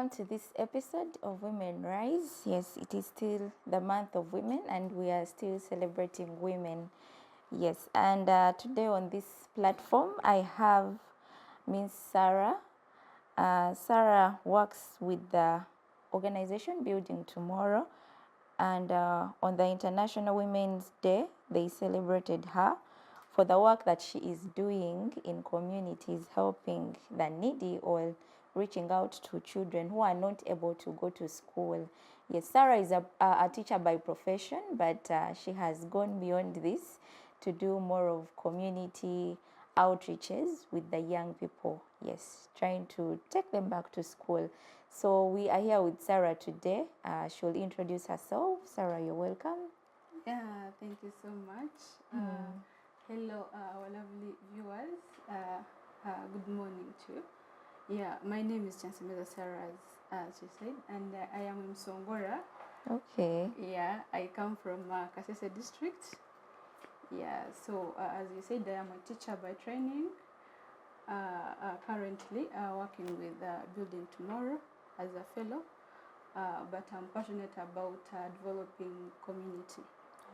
welcome to this episode of Women Rise. Yes, it is still the month of women and we are still celebrating women. Yes, and today on this platform I have Miss Sarah. Sarah works with the organization Building Tomorrow, and on the International Women's Day they celebrated her for the work that she is doing in communities, helping the needy or reaching out to children who are not able to go to school. Yes, Sarah is a teacher by profession, but she has gone beyond this to do more of community outreaches with the young people. Yes, trying to take them back to school. So we are here with Sarah today. She'll introduce herself. Sarah, you're welcome. Yeah, thank you so much. Hello, our lovely viewers. Good morning too. Yeah, my name is Kyansemeza Sarah, as you said, and I am in Songora. Okay. Yeah, I come from Kasese district. Yeah, so as you said, I am a teacher by training. Currently working with Building Tomorrow as a fellow, but I'm passionate about developing community.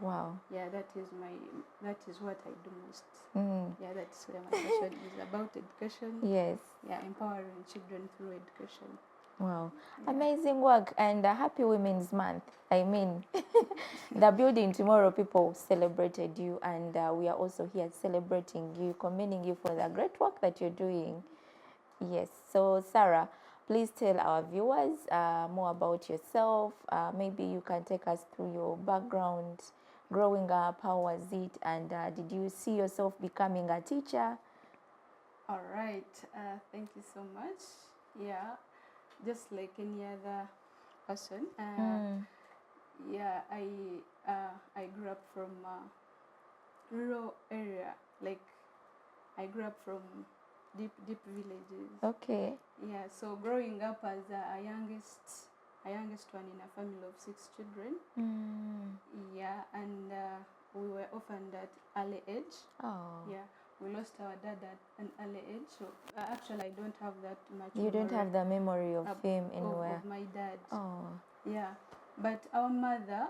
Wow. Yeah, that is what I do most. Yeah, that's where my passion is about education. Yes. Yeah, empowering children through education. Wow. Yeah. Amazing work, and happy Women's Month. I mean, the Building Tomorrow people celebrated you, and we are also here celebrating you, commending you for the great work that you're doing. Yes. So, Sarah, please tell our viewers more about yourself. Maybe you can take us through your background, growing up. How was it? And did you see yourself becoming a teacher? All right. Thank you so much. Yeah, just like any other person. Yeah, I grew up from a rural area. Like I grew up from deep villages. Okay. Yeah, so growing up as a youngest one in a family of 6 children. Yeah, and we were orphaned at early age. Oh. Yeah, we lost our dad at an early age. So actually, I don't have that much. You don't have the memory of him anywhere. Of my dad. Oh. Yeah, but our mother,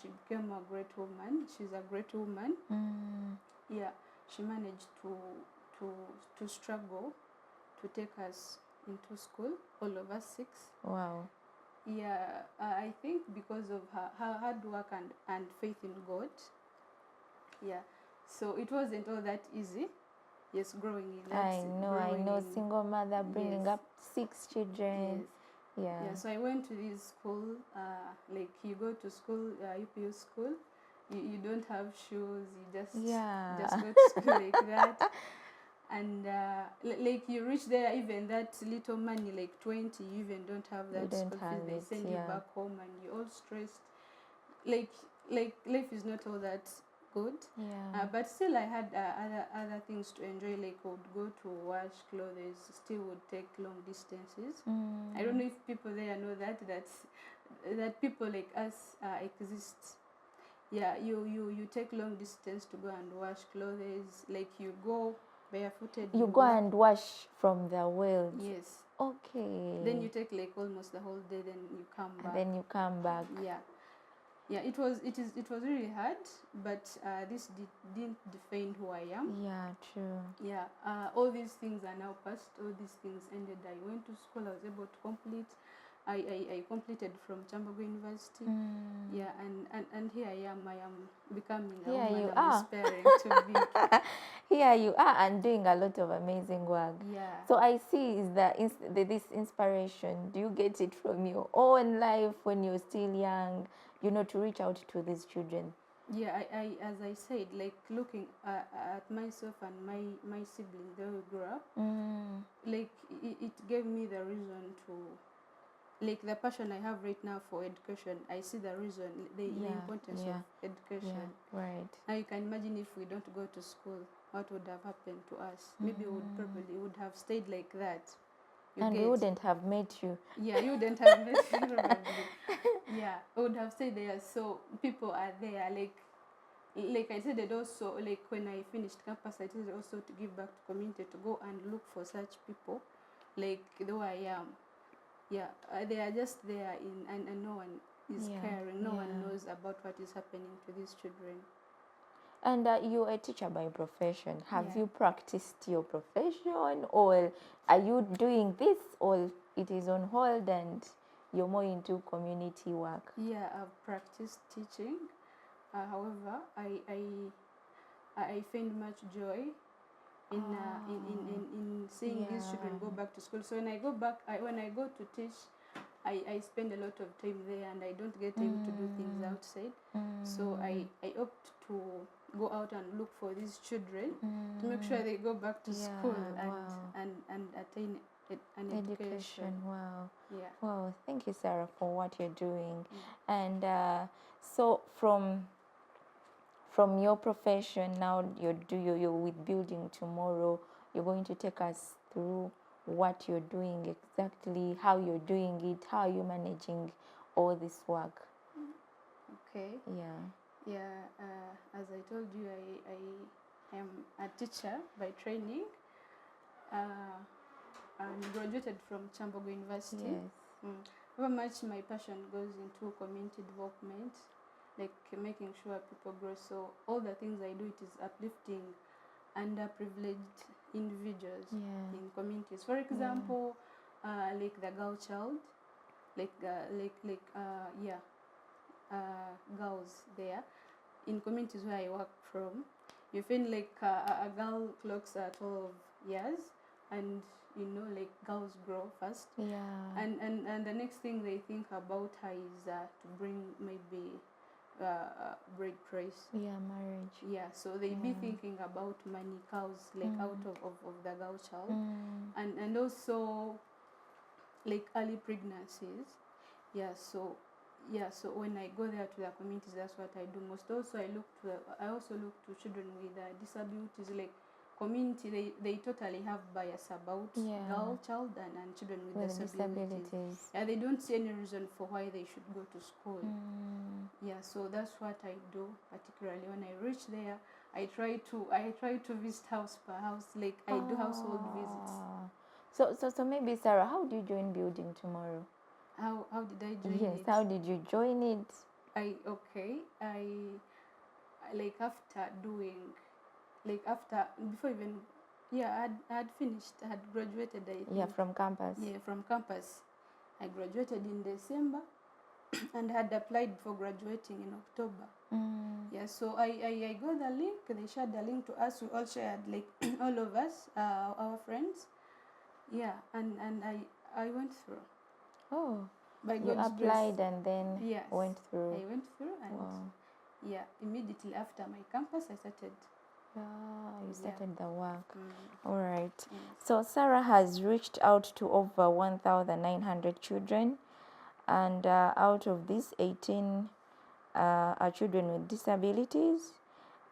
she became a great woman. She's a great woman. Yeah, she managed to struggle to take us into school, all of us 6. Wow. Yeah, I think because of her hard work and faith in God. Yeah, so it wasn't all that easy. Yes, growing in that. I know, single mother bringing up 6 children. Yes. Yeah. Yeah, so I went to this school, like you go to school, UPU school, you don't have shoes, you just go to school like that. And like you reach there, even that little money, like 20, you even don't have that school fees. They send you back home and you're all stressed. Like life is not all that good. Yeah. But still I had other things to enjoy, like I would go to wash clothes, still would take long distances. I don't know if people there know that people like us exist. Yeah, you take long distance to go and wash clothes, like you go barefooted. You go and wash from the wells. Yes. Okay. Then you take like almost the whole day, then you come back. And then you come back. Yeah. Yeah, it was really hard, but this didn't define who I am. Yeah, true. Yeah, all these things are now past. All these things ended. I went to school. I was able to complete. I completed from Chambago University. Yeah, and here I am becoming a woman I'm aspiring to be. Here you are and doing a lot of amazing work. Yeah. So I see is this inspiration. Do you get it from your own life when you're still young, to reach out to these children? Yeah, I as I said, like looking at myself and my siblings, they will grow up. Like it gave me the reason to, like the passion I have right now for education. I see the reason, the importance of education. Yeah, right. Now you can imagine if we don't go to school, what would have happened to us? Maybe we would have stayed like that. We wouldn't have met you. Yeah, you wouldn't have met me probably. Yeah, I would have stayed there. So people are there, like I said, it also, like when I finished campus, I decided also to give back to community, to go and look for such people, like the way I am. they are just there and no one is caring. No one knows about what is happening to these children. And you're a teacher by profession. Have you practiced your profession, or are you doing this, or it is on hold and you're more into community work? Yeah, I've practiced teaching. However, I find much joy in seeing these children go back to school. So when I go back, when I go to teach, I spend a lot of time there and I don't get time to do things outside. So I opt to go out and look for these children to make sure they go back to school and attain an education. Wow. Wow. Thank you, Sarah, for what you're doing. And so from your profession now, you're with Building Tomorrow. You're going to take us through what you're doing exactly, how you're doing it, how you're managing all this work. Okay. As I told you, I am a teacher by training. And graduated from Chambogo University. Very much my passion goes into community development, like making sure people grow. So all the things I do, it is uplifting underprivileged individuals in communities. For example, like the girl child, girls there in communities where I work from. You feel like a girl clocks 12 years, and like girls grow fast. And the next thing they think about her is to bring maybe bread price. Marriage. So they be thinking about money, cows, like out of the girl child. And also like early pregnancies. So when I go there to the communities, that's what I do most. Also I also look to children with disabilities, like community, they totally have bias about girl child and children with disabilities. They don't see any reason for why they should go to school. So that's what I do. Particularly when I reach there, I try to visit house per house, like I do household visits. So maybe, Sarah, how do you join Building Tomorrow? How did I join it? Yes, how did you join it? I like after doing, like after, before even, I had finished, I had graduated, I think. From campus. From campus. I graduated in December and had applied for graduating in October. So I got the link, they shared the link to us, we all shared, like all of us, our friends. And I went through. By you God's applied grace. And then went through. I went through and immediately after my campus I started. You started the work. All right. So Sarah has reached out to over 1,900 children, and out of these 18 are children with disabilities,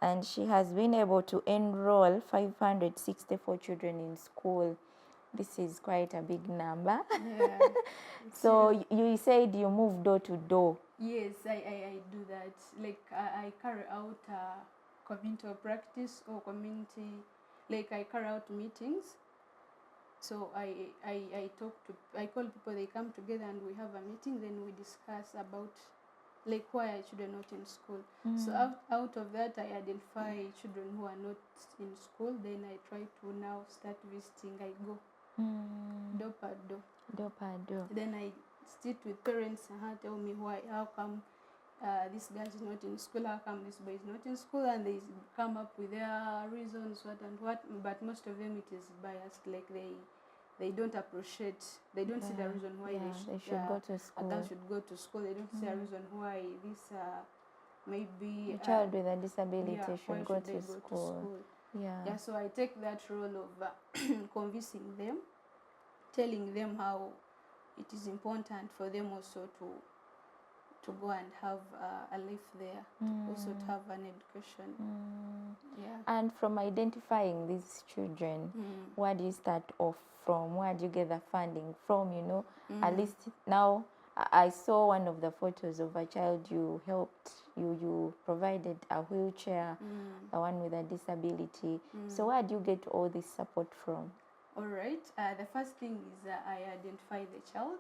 and she has been able to enroll 564 children in school. This is quite a big number. So you said you move door to door. Yes, I do that. Like I carry out community practice or community, like I carry out meetings. So I call people, they come together and we have a meeting, then we discuss about like why are children not in school. So out of that I identify children who are not in school, then I try to now start visiting. I go door per door. Then I sit with parents and tell me how come this girl is not in school, how come this boy is not in school, and they come up with their reasons, what and what, but most of them it is biased, like they don't appreciate, they don't see the reason why they should go to school. A girl should go to school. They don't see a reason why this maybe a child with a disability should go to school. So I take that role of convincing them, telling them how it is important for them also to go and have a life there, also to have an education. And from identifying these children, where do you start off from? Where do you get the funding from? At least now I saw one of the photos of a child you helped, you provided a wheelchair, the one with a disability. So where do you get all this support from? All right. The first thing is I identify the child.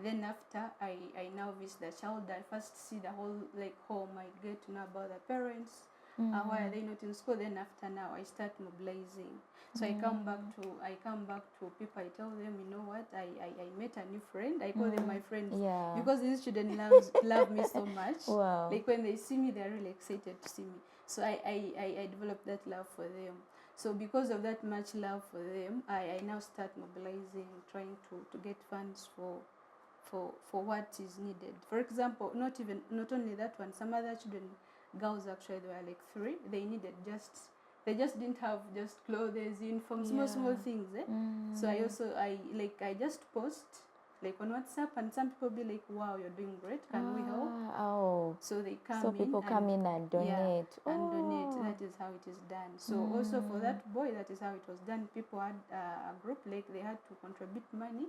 Then after I now visit the child, I first see the whole like home. I get to know about the parents. Why are they not in school? Then after now I start mobilizing. So I come back to people. I tell them, you know what? I met a new friend. I call them my friends because these children love me so much. Wow. Like when they see me, they're really excited to see me. So I developed that love for them. So because of that much love for them, I now start mobilizing, trying to get funds for what is needed. For example, not only that one, some other children, girls actually, they were like 3. They just didn't have just clothes, uniform, small things. So I just post like on WhatsApp, and some people be like, wow, you're doing great, can we help? So they come so people come in and donate. And donate. That is how it is done. So also for that boy, that is how it was done. People had a group, like they had to contribute money,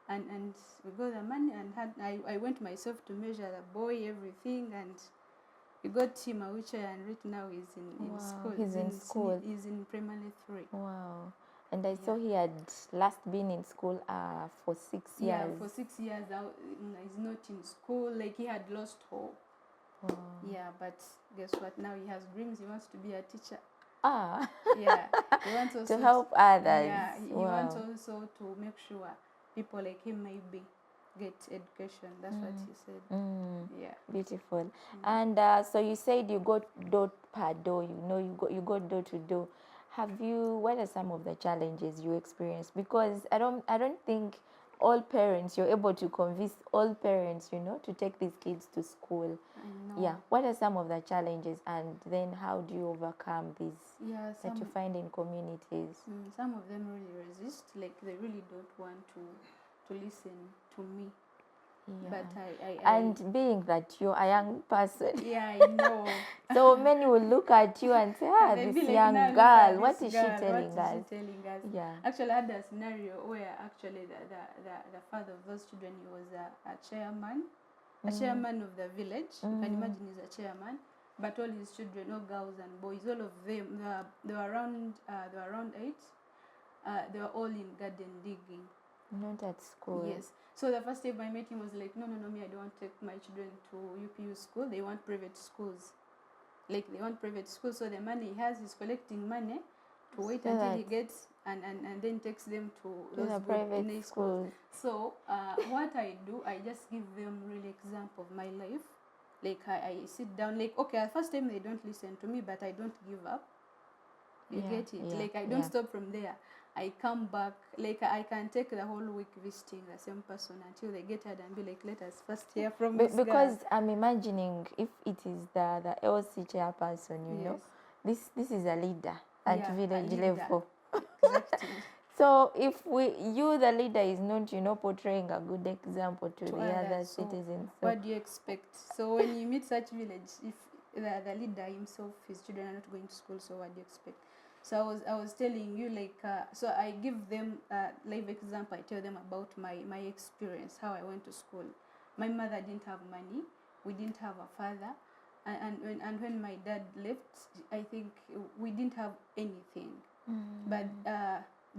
and we got the money, and I went myself to measure the boy, everything, and we got him a wheelchair, and right now he's in school. He's in school. He's in primary 3. Wow. And I saw he had last been in school for 6 years. Yeah, for 6 years he's not in school. Like he had lost hope. Wow. Yeah, but guess what? Now he has dreams. He wants to be a teacher. Yeah. He wants also to help others. Yeah, he wants also to make sure people like him maybe get education. That's what he said. Yeah, beautiful. And so you said you go door per door. You go door to door. What are some of the challenges you experience? Because I don't think all parents, you're able to convince all parents, to take these kids to school. I know. Yeah. What are some of the challenges, and then how do you overcome these that you find in communities? Some of them really resist, like they really don't want to listen to me. Yeah. But and being that you're a young person, yeah, I know. so many will look at you and say, this like, young girl, what is she telling us? Yeah. Actually, I had a scenario where actually the father of those children, he was a chairman, chairman of the village. You can imagine he's a chairman. But all his children, all girls and boys, all of them, they were around 8. They were all in garden digging. Not at school. Yes. So the first time I met him was like, no, me, I don't want to take my children to UPU school. They want private schools. Like they want private schools. So the money he has, he's collecting money to wait until he gets and then takes them to those private schools. So what I do, I just give them really example of my life. Like I sit down, like, okay, first time they don't listen to me, but I don't give up. You get it? Like I don't stop from there. I come back, like I can take the whole week visiting the same person until they get tired and be like, let us first hear from this guy. Because I'm imagining if it is the LC chairperson, know, this is a leader at village level. Exactly. So if the leader is not, portraying a good example to the other citizens. So what do you expect? So when you meet such village, if the leader himself, his children are not going to school, so what do you expect? So I was telling you, like, so I give them live example. I tell them about my experience, how I went to school. My mother didn't have money. We didn't have a father. And when my dad left, I think we didn't have anything. But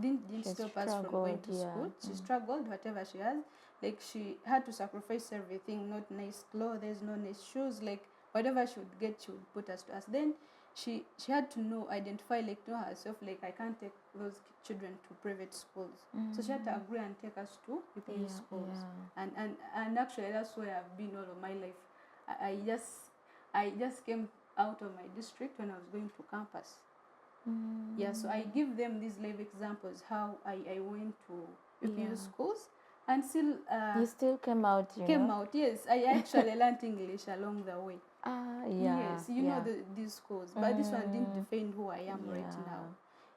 didn't stop us from going to school. She struggled, whatever she has. Like, she had to sacrifice everything, not nice clothes, no nice shoes. Like, whatever she would get, she would put us to us. Then she had to identify, like, to herself, like, I can't take those children to private schools. So she had to agree and take us to UPU schools. And actually that's where I've been all of my life. I just came out of my district when I was going to campus. Yeah, so I give them these live examples how I went to UPU schools, and still you still came out. Yes, I actually learned English along the way. Yes, know these schools, but this one didn't define who I am right now.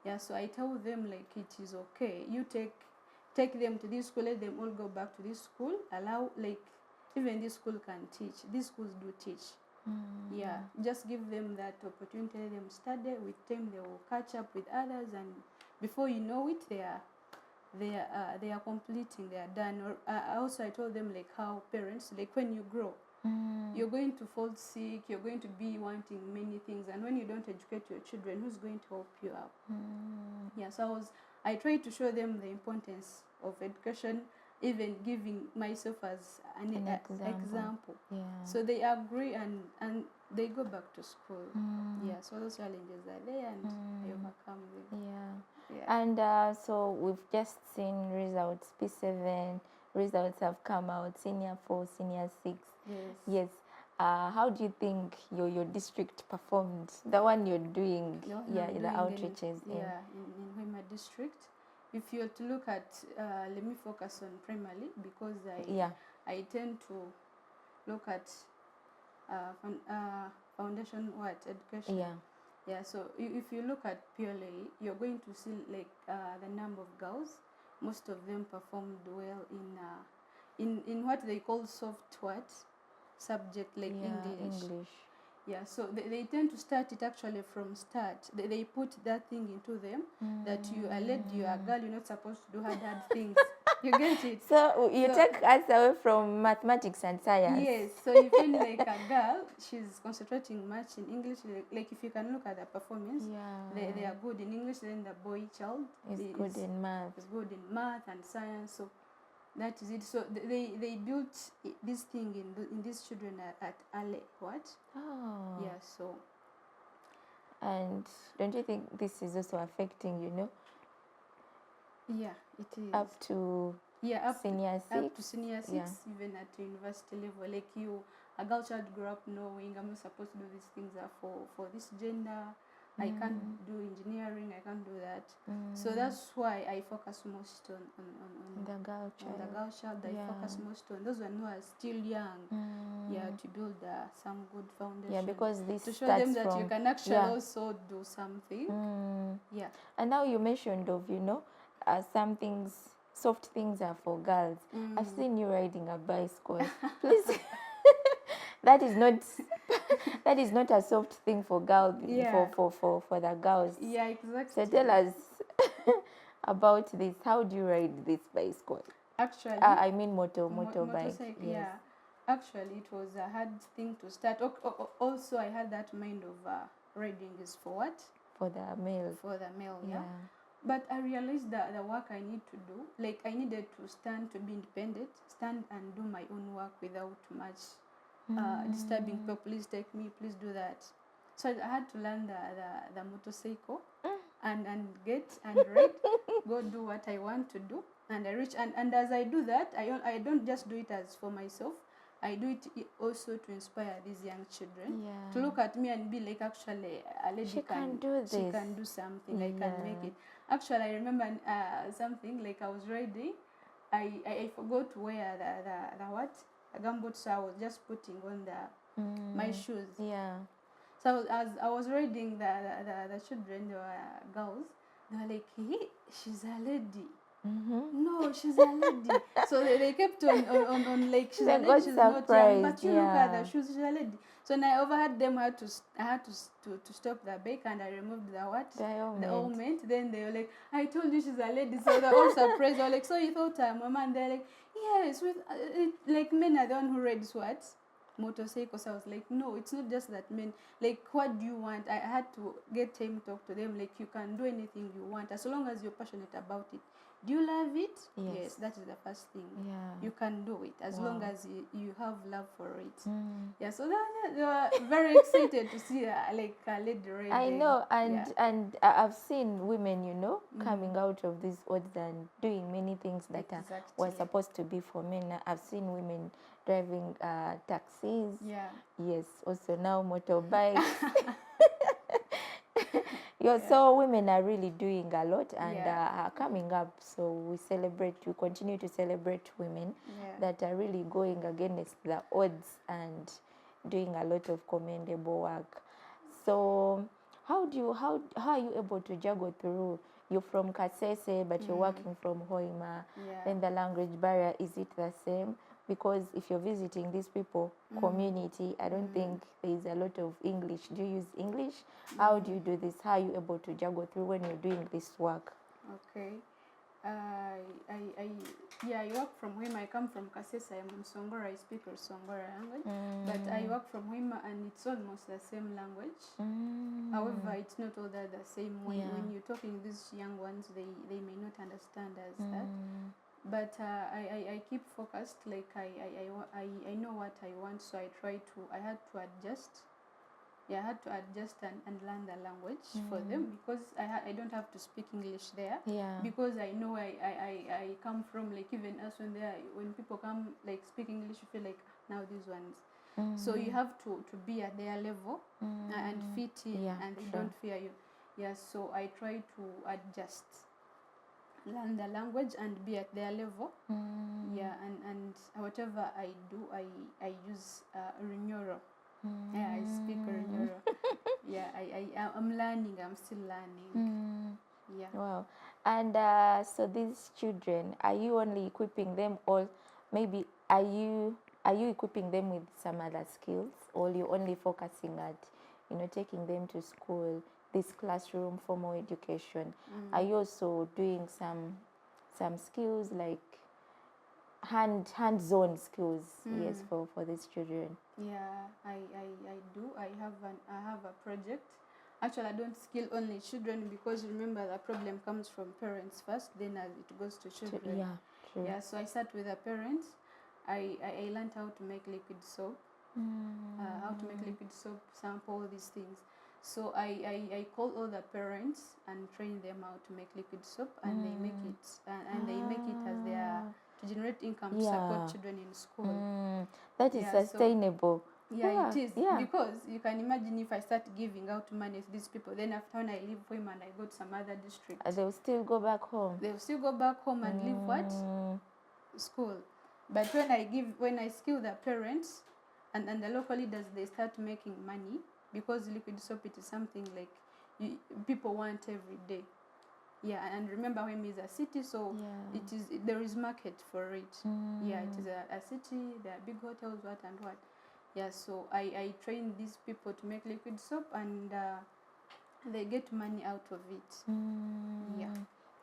Yeah, so I tell them, like, it is okay. You take them to this school, let them all go back to this school. Allow, like, even this school can teach. These schools do teach. Yeah, just give them that opportunity. Let them study. With time, they will catch up with others, and before you know it, they are completing. They are done. Or also, I told them, like, how parents, like, when you grow, you're going to fall sick. You're going to be wanting many things, and when you don't educate your children, who's going to help you out? Yeah, so I try to show them the importance of education. even giving myself as an example. Yeah. So they agree and they go back to school. Yeah, so those challenges are there and I overcome them. Yeah. Yeah. And so we've just seen results. P7 results have come out. Senior 4, Senior 6. Yes. Yes. How do you think your district performed? The one you're doing, in the outreaches. In Hoima district. If you're to look at, let me focus on primarily because I tend to look at foundation education. Yeah. So if you look at purely, you're going to see like the number of girls. Most of them performed well in what they call soft subject like English. Yeah, so they tend to start it actually from start. They put that thing into them that you are led, you are a girl, you're not supposed to do hard things. You get it? So you take us away from mathematics and science. Yes, so you find like a girl, she's concentrating much in English. Like if you can look at the performance, they are good in English. Then the boy child is good in math. Is good in math and science. So that is it. So they built this thing in these children at early what? Oh. Yeah. So. And don't you think this is also affecting, Yeah, it is. Up to senior 6. Up to senior 6, even at university level. Like a girl child grew up knowing I'm not supposed to do these things are for this gender. I can't do engineering, I can't do that. So that's why I focus most on the girl child. On the girl child, I focus most on those who are still young. Yeah, to build some good foundation. Yeah, because this to show them that you can actually also do something. Yeah. And now you mentioned of, some things, soft things are for girls. I've seen you riding a bicycle. Please. That is not a soft thing for girls, for the girls. Yeah, exactly. So tell us about this. How do you ride this bicycle? Actually, I mean motorbike. Yes. Yeah, actually it was a hard thing to start. Also, I had that mind of riding is for what? For the male. For the male, yeah. But I realized that the work I need to do, like I needed to stand to be independent, stand and do my own work without much disturbing people. Please take me, please do that. So I had to learn the motorcycle and get and ride, go do what I want to do. And I reach and as I do that, I don't just do it as for myself. I do it also to inspire these young children to look at me and be like, actually, a lady she can do this. She can do something. I can make it. Actually, I remember something like I was riding. I forgot to wear the gumboots. So I was just putting on my shoes. Yeah. So as I was riding, the children, they were girls. They were like, hey, she's a lady. No, she's a lady. So they kept on like she's a lady, she's not young. But you look at the shoes, she's a lady. So when I overheard them, I had to stop the bike and I removed the helmet. Then they were like, I told you she's a lady. So they're all surprised. They were like, so you thought I'm a man? They're like, yes, like men are the one who rides what? Motorcycles. I was like, no, it's not just that men. Like, what do you want? I had to get time to talk to them. Like, you can do anything you want as long as you're passionate about it. Do you love it? Yes, that is the first thing. Yeah. You can do it as long as you have love for it. Yeah, so they were very excited to see like a lady riding. I know, and I've seen women, coming out of these odds and doing many things that were supposed to be for men. I've seen women driving taxis. Yeah. Yes, also now motorbikes. So women are really doing a lot and are coming up. So we continue to celebrate women that are really going against the odds and doing a lot of commendable work. So how are you able to juggle through? You're from Kasese, but you're working from Hoima. Then the language barrier, is it the same? Because if you're visiting these people community, I don't think there is a lot of English. Do you use English? How do you do this? How are you able to juggle through when you're doing this work? Okay. I work from Hoima. I come from Kasese. I'm from Songora. I speak a Songora language. But I work from Hoima and it's almost the same language. However, it's not all that the same way. When you're talking these young ones, they may not understand as that. but I keep focused. Like I know what I want, so I had to adjust. Yeah, I had to adjust and learn the language for them, because I don't have to speak English there. Yeah. Because I know I come from, like, even us when people come like speak English, you feel like now these ones. So you have to be at their level and fit in, Yeah, and they true. don't fear you. Yeah, so I try to adjust, learn the language and be at their level. Yeah, and whatever I do, I use Runyoro. Yeah, I speak Runyoro. Yeah, I'm learning. I'm still learning. Yeah. Wow. And so these children, are you only equipping them, or maybe are you equipping them with some other skills, or you only focusing at, taking them to school, this classroom formal education? Are you also doing some skills like hands-on skills? Yes, for these children. Yeah, I do. I have a project. Actually, I don't skill only children, because remember, the problem comes from parents first, then as it goes to children. Yeah, true. Yeah, so I start with the parents. I learned how to make liquid soap, sample these things. So I call all the parents and train them how to make liquid soap, and they make it, and they make it as their, to generate income, to support children in school. That is sustainable. Yeah, it is. Because you can imagine, if I start giving out money to these people, then after, when I leave home and I go to some other district, they'll still go back home. They'll still go back home and leave what? School. But when I skill the parents and the local leaders, they start making money, because liquid soap, it is something like people want every day. Yeah, and remember, Wemi is a city, so there is market for it. Yeah, it is a city. There are big hotels, what and what. Yeah, so I train these people to make liquid soap, and they get money out of it. Yeah.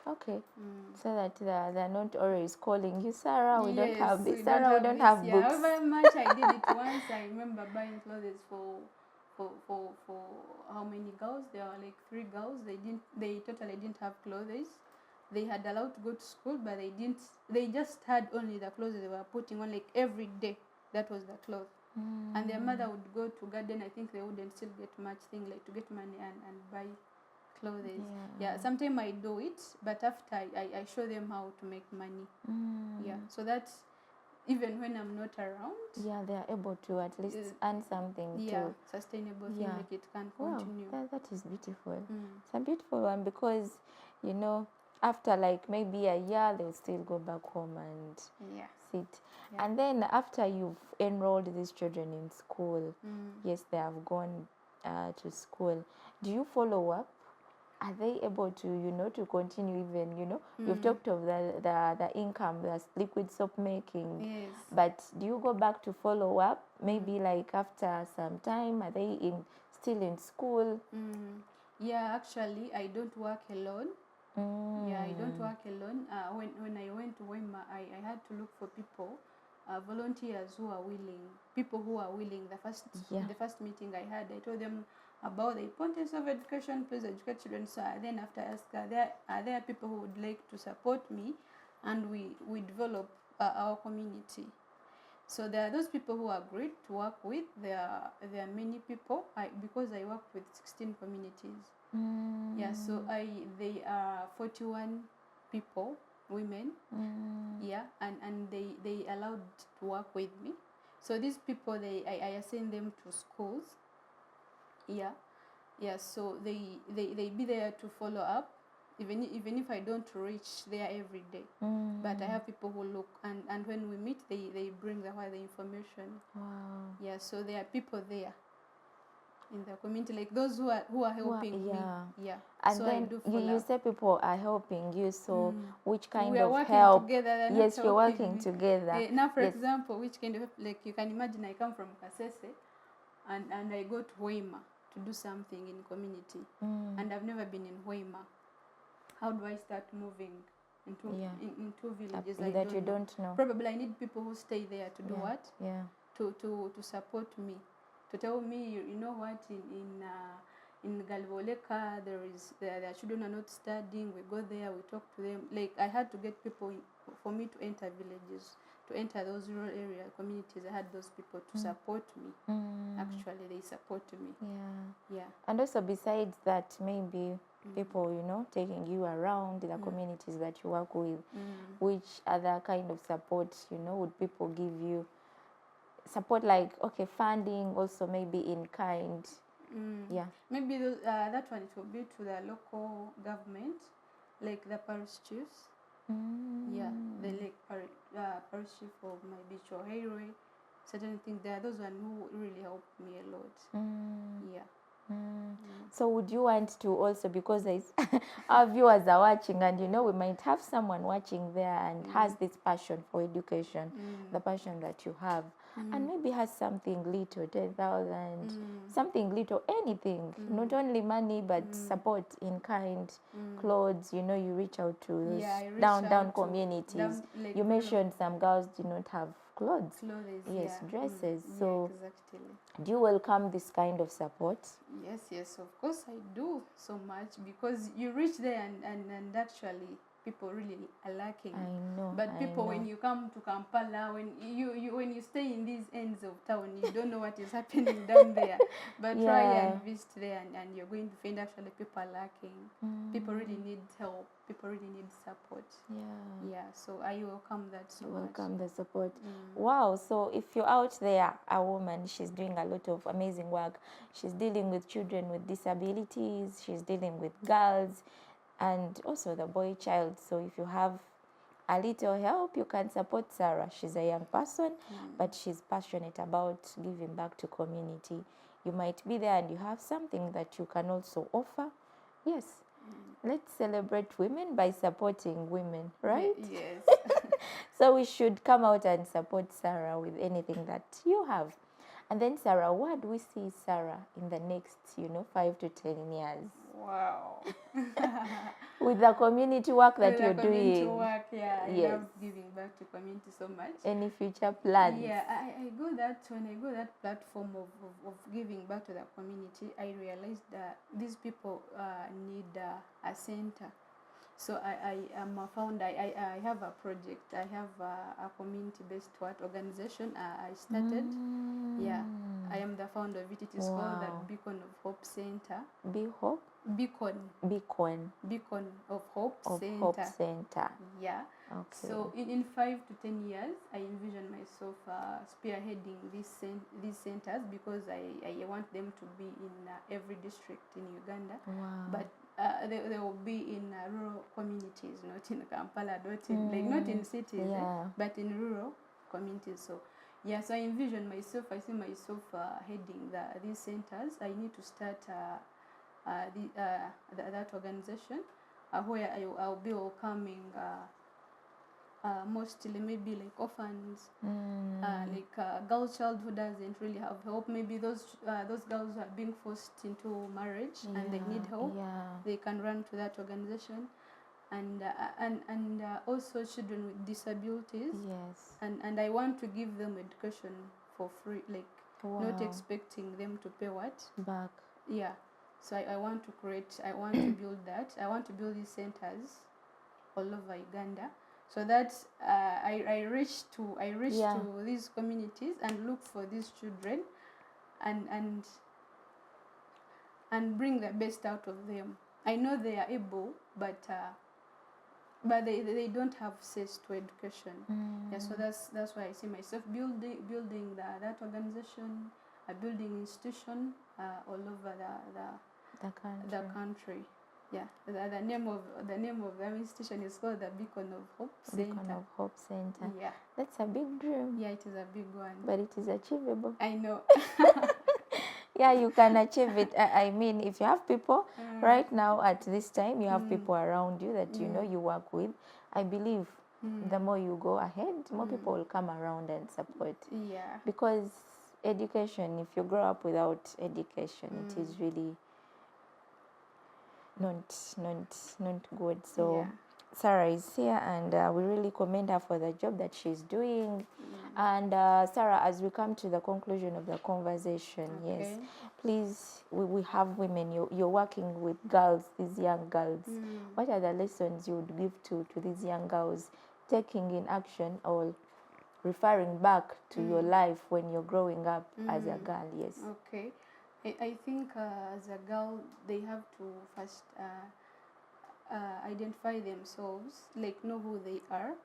Okay. So that they're not always calling you, Sarah, we don't have this, Sarah, we don't have books. Yeah, however much I did it once, I remember buying clothes for how many girls? There were like 3 girls. They totally didn't have clothes. They had allowed to go to school, but they just had only the clothes they were putting on, like, every day. That was the clothes. And their mother would go to garden. I think they wouldn't still get much thing, like, to get money and buy clothes. Yeah, sometimes I do it, but after I show them how to make money. Yeah, so that's, even when I'm not around, they are able to at least earn something. Yeah, sustainable thing, like it can continue. Wow, that is beautiful. It's a beautiful one, because after like maybe a year, they'll still go back home and sit. And then after you've enrolled these children in school, yes, they have gone to school, do you follow up? Are they able to, to continue even, you've talked of the income, the liquid soap making. Yes. But do you go back to follow up? Maybe like after some time, are they still in school? Yeah, actually, I don't work alone. Yeah, I don't work alone. When I went to Wema, I had to look for people, volunteers who are willing, people who are willing. The first meeting I had, I told them about the importance of education. Please educate children. So then after I asked, are there people who would like to support me, and we develop our community. So there are those people who agreed to work with. There are many people. Because I work with 16 communities. Yeah, so they are 41 people, women. Yeah, and they allowed to work with me. So these people, I assign them to schools. Yeah, so they be there to follow up, even if I don't reach there every day. But I have people who look, and when we meet, they bring the information. Wow. Yeah, so there are people there in the community, like those who are helping me. Yeah. And so then you say people are helping you, so which kind of working help? Together, yes, you're working together. Now, for example, which kind of, like, you can imagine, I come from Kasese, and I go to Wema to do something in community, and I've never been in Wema. How do I start moving into villages that you don't know? Probably I need people who stay there to do what? Yeah. To support me, to tell me, you know what, in Galvoleka there are children are not studying. We go there, we talk to them. Like, I had to get people for me to enter villages, to enter those rural area communities. I had those people to support me. Actually, they support me. Yeah. And also besides that, maybe people, you know, taking you around the communities that you work with, which other kind of support, you know, would people give you? Support like, okay, funding, also maybe in kind. Yeah. Maybe that one, it will be to the local government, like the parish chiefs. Yeah, the like parish chief of my beach or highway, certain things. There are those one who really help me a lot. Yeah. So would you want to also, because our viewers are watching, and you know, we might have someone watching there and has this passion for education, the passion that you have, and maybe has something little, 10,000, something little, anything, not only money but support in kind, clothes, you know, you reach out to those down communities. Like you mentioned some girls do not have clothes. Yes, dresses. So exactly. Do you welcome this kind of support? Yes, of course I do so much, because you reach there and actually people really are lacking. I know. But people, when you come to Kampala, when you stay in these ends of town, you don't know what is happening down there. But try and visit there, and you're going to find actually people are lacking. People really need help. People really need support. Yeah. So I welcome that so much. Welcome the support. Wow. So if you're out there, a woman, she's doing a lot of amazing work. She's dealing with children with disabilities. She's dealing with girls, and also the boy child. So if you have a little help, you can support Sarah. She's a young person, but she's passionate about giving back to community. You might be there and you have something that you can also offer. Yes. Let's celebrate women by supporting women, right? Yes. So we should come out and support Sarah with anything that you have. And then, Sarah, where do we see Sarah in the next, 5 to 10 years? Wow. With the community work that you're community doing. work, I love giving back to community so much. Any future plans? Yeah, I go that, when I go that platform of giving back to the community, I realized that these people need a center. So I am a founder. I have a project. I have a community-based organization I started. Yeah, I am the founder of it. It is called the Beacon of Hope Center. Beacon of Hope Center. Yeah. Okay. So in 5 to 10 years, I envision myself spearheading these centers, because I want them to be in every district in Uganda. Wow. But they will be in rural communities, not in Kampala, not in cities, but in rural communities. So so I envision myself. I see myself heading these centers. I need to start that organization where I'll be welcoming mostly maybe like orphans, like girl child who doesn't really have help. Maybe those girls who are being forced into marriage and they need help. They can run to that organization. And also children with disabilities. Yes. And I want to give them education for free, like not expecting them to pay what back. Yeah. So I want to build that. I want to build these centers all over Uganda, so that I reach to these communities and look for these children and bring the best out of them. I know they are able, but they don't have access to education. So that's why I see myself building that organization, a building institution all over the country. Yeah, the name of the institution is called the Beacon of Hope Center. Beacon of Hope Center. Yeah, that's a big dream. Yeah, it is a big one, but it is achievable. I know. Yeah, you can achieve it. I mean, if you have people right now at this time, you have people around you that you work with. I believe the more you go ahead, more people will come around and support. Yeah. Because education, if you grow up without education, it is really not good. So Sarah is here, and we really commend her for the job that she's doing. And Sarah, as we come to the conclusion of the conversation, yes, please, we have women. You're working with girls, these young girls. What are the lessons you would give to these young girls taking in action or referring back to your life when you're growing up as a girl. Yes. Okay. I think as a girl, they have to first identify themselves, like know who they are.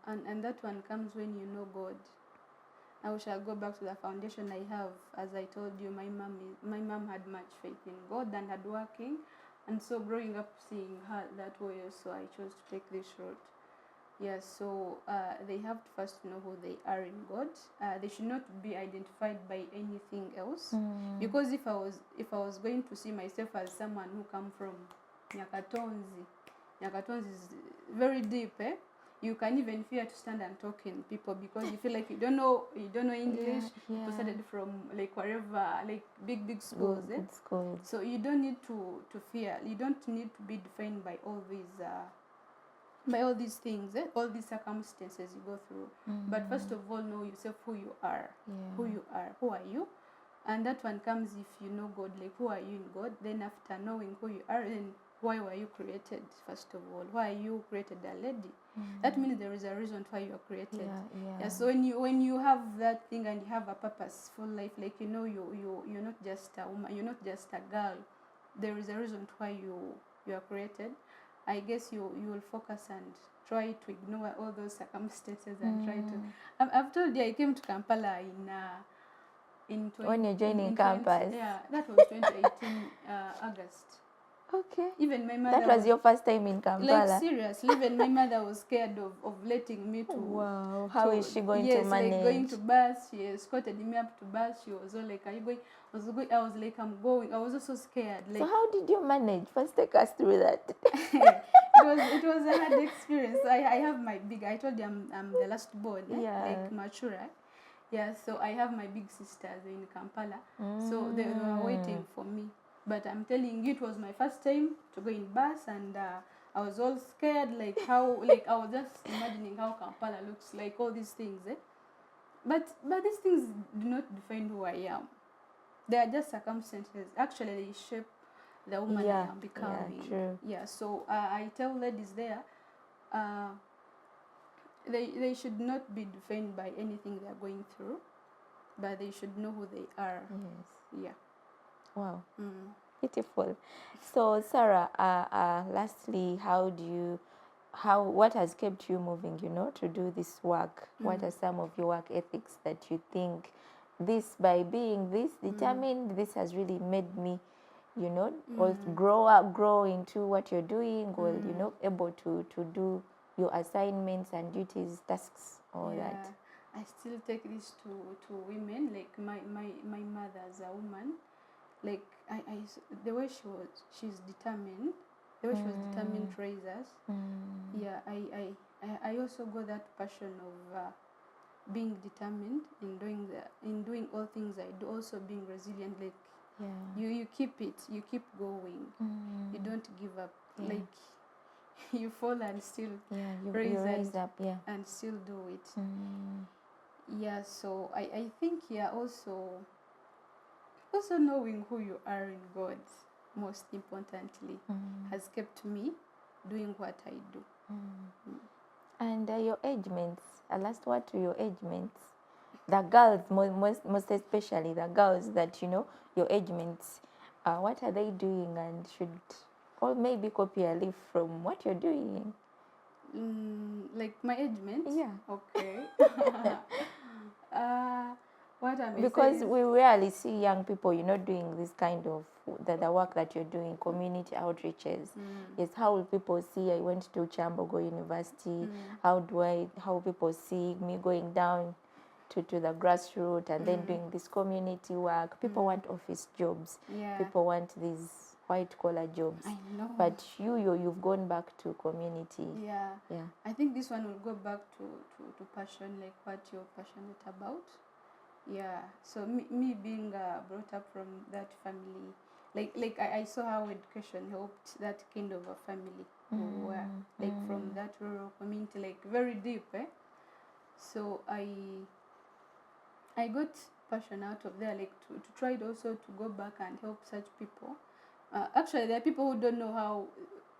And that one comes when you know God. I shall go back to the foundation I have. As I told you, my mom had much faith in God and had working, and so growing up seeing her that way, so I chose to take this route. Yes, so they have to first know who they are in God. They should not be identified by anything else, because if I was going to see myself as someone who come from Nyakatonzi is very deep, eh? You can even fear to stand and talk in people because you feel like you don't know English. People started from like wherever, like big schools, eh? Schools. So you don't need to fear. You don't need to be defined by all these things, eh? All these circumstances you go through. But first of all, know yourself, who you are. Who are you? And that one comes if you know God, like who are you in God. Then after knowing who you are, then why were you created? First of all, why are you created a lady? That means there is a reason why you are created. So when you have that thing and you have a purposeful life, like you're not just a woman, you're not just a girl. There is a reason why you are created. I guess you will focus and try to ignore all those circumstances and try to. I've told you I came to Kampala when you're joining campus. That was 2018 August. Okay. Even my mother. That was your first time in Kampala. Like seriously, even my mother was scared of letting me to. Wow. How is she going to manage? Yes, like going to bus. She escorted me up to bus. She was all like, "Are you going?" I was like, "I'm going." I was also scared. Like, so how did you manage? First, take us through that. it was a hard experience. I have my big. I told you I'm the last born. Like Machura. Yeah, so I have my big sisters in Kampala. So they were waiting for me. But I'm telling you, it was my first time to go in bus, and I was all scared, like how, like I was just imagining how Kampala looks like, all these things, eh? But these things do not define who I am. They are just circumstances. Actually, they shape the woman I am becoming. Yeah, true. Yeah, so I tell ladies there, they should not be defined by anything they are going through, but they should know who they are. Yes. Yeah. Wow. Beautiful. So Sarah, lastly, what has kept you moving, to do this work? What are some of your work ethics that you think by being this determined, this has really made me, or grow into what you're doing, or, able to do your assignments and duties, tasks, all that? I still take this to women, like my mother as a woman, like the way she's determined, the way she was determined to raise us. Yeah, I also got that passion of being determined in doing all things I do, also being resilient, like you keep going, you don't give up, like you fall and still you raise up and still do it. Yeah, so I think also knowing who you are in God, most importantly, has kept me doing what I do. And your age mates, last word to your age mates, the girls, most especially the girls that your age mates, what are they doing, and should or maybe copy a leaf from what you're doing? Like my age mates? Yeah. Okay. What I may because say is, we rarely see young people, doing this kind of the work that you're doing, community outreaches. Yes, how will people see I went to Chambogo University? How people see me going down to the grassroots and then doing this community work? People want office jobs. People want these white collar jobs. I know. But you've gone back to community. Yeah. I think this one will go back to passion, like what you're passionate about. Yeah, so me being brought up from that family, like I saw how education helped that kind of a family who were like from that rural community, like very deep, eh? So I got passion out of there, like to try also to go back and help such people. Actually, there are people who don't know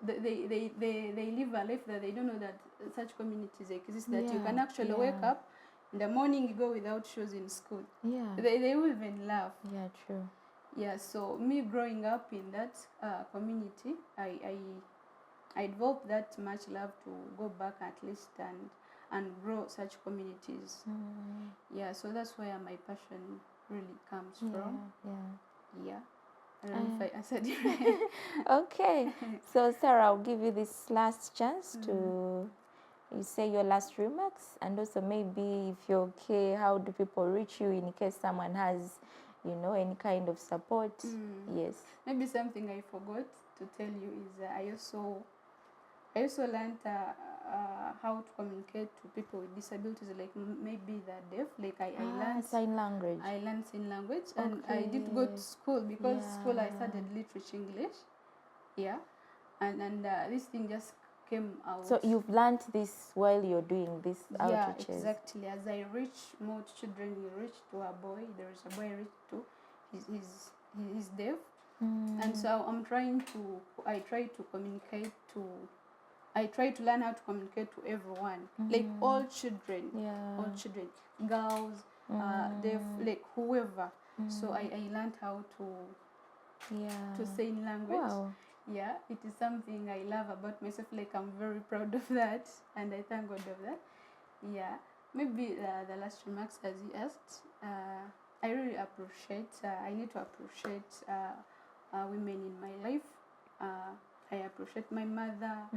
they live a life that they don't know that such communities exist, that you can actually wake up in the morning, you go without shoes in school. They will even laugh. Yeah, true. Yeah, so me growing up in that community, I developed that much love to go back at least and grow such communities. Yeah, so that's where my passion really comes from. Yeah. I don't know if I answered you. Okay. So Sarah, I'll give you this last chance to you say your last remarks, and also maybe if you're okay, how do people reach you in case someone has, you know, any kind of support? Yes. Maybe something I forgot to tell you is I also learned how to communicate to people with disabilities, like maybe the deaf. Like I learned sign language. I learned sign language, and I did go to school because school I studied literature English. Yeah, and this thing just came out. So you've learned this while you're doing this outreaches. Yeah, exactly. As I reach more children, you reach to a boy. There is a boy I reached to. He's deaf, and so I try to communicate to. I try to learn how to communicate to everyone, like all children, girls, deaf, like whoever. So I learned how to say in language. Wow. Yeah, it is something I love about myself. Like I'm very proud of that, and I thank God of that. Yeah, maybe the last remarks, as you asked, I really appreciate. I need to appreciate women in my life. I appreciate my mother.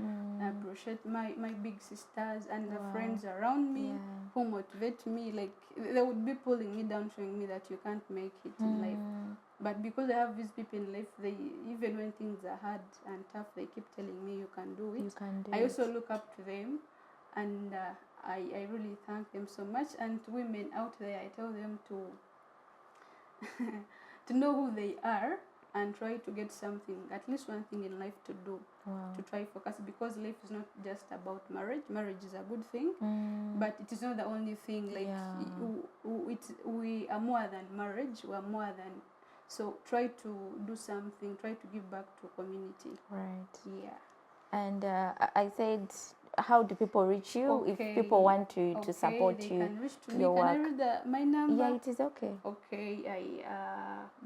I appreciate my big sisters and the friends around me who motivate me. Like they would be pulling me down, showing me that you can't make it in life. But because I have these people in life, they even when things are hard and tough, they keep telling me you can do it. You can do I it. also look up to them, and I really thank them so much. And to women out there, I tell them to to know who they are and try to get something, at least one thing in life to do. To try focus, because life is not just about marriage. Marriage is a good thing, but it is not the only thing. Like we are more than marriage. We are more than. So try to do something. Try to give back to community. Right. Yeah. And I said, how do people reach you if people want to support they you? Can reach to your me. work. Can I read my number? Yeah, it is okay. Okay.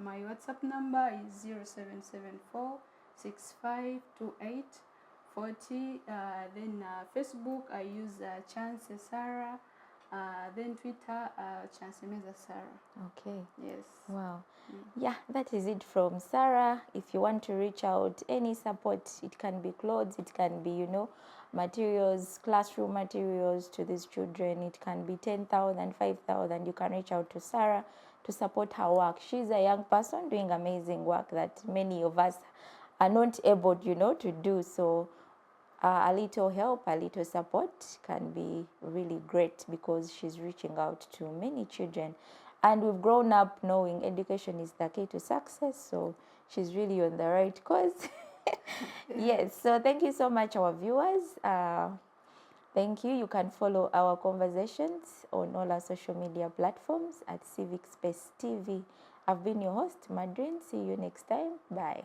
My WhatsApp number is 0774 6528 40. Then Facebook I use Kyansemeza Sarah. Then Twitter Kyansemeza Sarah. Okay. Yes. Wow. Yeah, that is it from Sarah. If you want to reach out, any support, it can be clothes, it can be, you know, materials, classroom materials to these children. It can be 10,000, 5,000. You can reach out to Sarah to support her work. She's a young person doing amazing work that many of us are not able, you know, to do. So a little help, a little support can be really great, because she's reaching out to many children. And we've grown up knowing education is the key to success. So she's really on the right course. Yes. So thank you so much, our viewers. Thank you. You can follow our conversations on all our social media platforms at Civic Space TV. I've been your host, Madreen. See you next time. Bye.